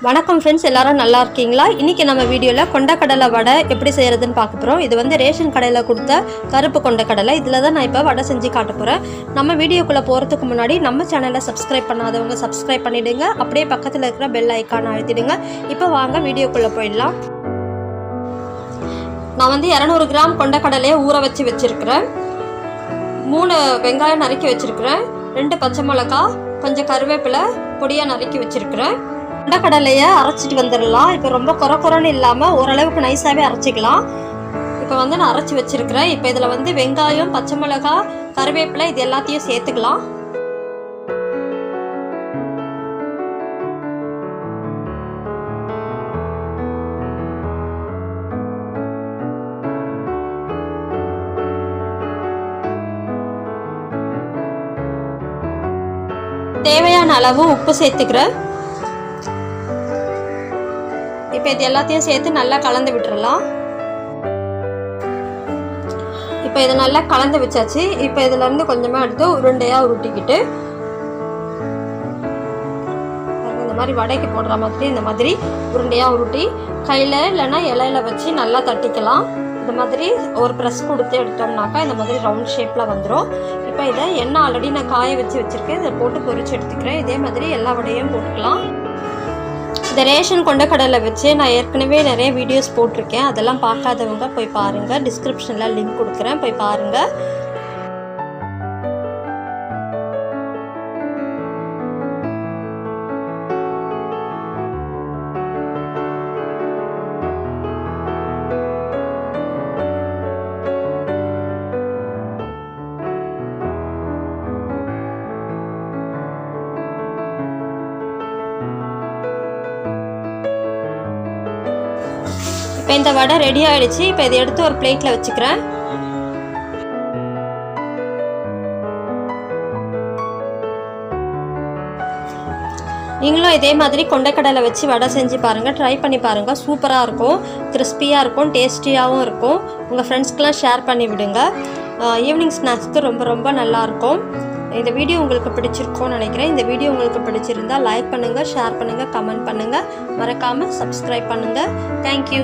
வணக்கம் ஃப்ரெண்ட்ஸ், எல்லாரும் நல்லா இருக்கீங்களா? இன்றைக்கி நம்ம வீடியோவில் கொண்டக்கடலை வடை எப்படி செய்கிறதுன்னு பார்க்க போகிறோம். இது வந்து ரேஷன் கடையில் கொடுத்த கருப்பு கொண்டக்கடலை. இதில் தான் நான் இப்போ வடை செஞ்சு காட்ட போகிறேன். நம்ம வீடியோக்குள்ளே போகிறதுக்கு முன்னாடி நம்ம சேனலை சப்ஸ்கிரைப் பண்ணாதவங்க சப்ஸ்கிரைப் பண்ணிவிடுங்க. அப்படியே பக்கத்தில் இருக்கிற பெல் ஐக்கானை அழுத்திடுங்க. இப்போ வாங்க வீடியோக்குள்ளே போயிடலாம். நான் வந்து 200 கிராம் கொண்டக்கடலையை ஊற வச்சுருக்கிறேன். 3 வெங்காயம் நறுக்கி வச்சுருக்கிறேன். 2 பச்சை மிளகா, கொஞ்சம் கருவேப்பிலை பொடியாக நறுக்கி வச்சுருக்கிறேன். கொண்டக்கடலையை அரைச்சிட்டு வந்துடலாம். இப்போ ரொம்ப குறைன்னு இல்லாமல் ஓரளவுக்கு நைஸாகவே அரைச்சிக்கலாம். இப்போ வந்து நான் அரைச்சி வச்சுருக்கிறேன். இப்போ இதில் வந்து வெங்காயம், பச்சை மிளகா, கருவேப்பிலை இது எல்லாத்தையும் சேர்த்துக்கலாம். தேவையான அளவு உப்பு சேர்த்துக்கிறேன். இப்போ இது எல்லாத்தையும் சேர்த்து நல்லா கலந்து விட்டுறலாம். இப்போ இதை நல்லா கலந்து வச்சாச்சு. இப்போ இதிலேருந்து கொஞ்சமாக எடுத்து உருண்டையாக உருட்டிக்கிட்டு இந்த மாதிரி வடைக்கு போடுற மாதிரி இந்த மாதிரி உருண்டையாக உருட்டி கையில் இல்லைன்னா இலையில வச்சு நல்லா தட்டிக்கலாம். இந்த மாதிரி ஒரு ப்ரெஸ் கொடுத்து எடுத்தோம்னாக்கா இந்த மாதிரி ரவுண்ட் ஷேப்பில் வந்துடும். இப்போ இதை எண்ணெய் ஆல்ரெடி நான் காய வச்சுருக்கேன். இதை போட்டு பொரிச்சு எடுத்துக்கிறேன். இதே மாதிரி எல்லா வடையும் போட்டுக்கலாம். இந்த ரேஷன் கொண்டக்கடலை வச்சு நான் ஏற்கனவே நிறைய வீடியோஸ் போட்டிருக்கேன். அதெல்லாம் பார்க்காதவங்க போய் பாருங்கள். டிஸ்கிரிப்ஷனில் லிங்க் கொடுக்குறேன், போய் பாருங்கள். இப்போ இந்த வடை ரெடி ஆகிடுச்சு. இப்போ இதை எடுத்து ஒரு பிளேட்டில் வச்சுக்கிறேன். நீங்களும் இதே மாதிரி கொண்டக்கடலை வச்சு வடை செஞ்சு பாருங்கள், ட்ரை பண்ணி பாருங்கள். சூப்பராக இருக்கும், கிறிஸ்பியாக இருக்கும், டேஸ்டியாகவும் இருக்கும். உங்கள் ஃப்ரெண்ட்ஸ்க்கெலாம் ஷேர் பண்ணி விடுங்க. ஈவினிங் ஸ்நாக்ஸ்க்கு ரொம்ப நல்லாயிருக்கும். இந்த வீடியோ உங்களுக்கு பிடிச்சிருக்கும்னு நினைக்கிறேன். இந்த வீடியோ உங்களுக்கு பிடிச்சிருந்தால் லைக் பண்ணுங்கள், ஷேர் பண்ணுங்கள், கமெண்ட் பண்ணுங்கள். மறக்காமல் சப்ஸ்கிரைப் பண்ணுங்கள். தேங்க்யூ.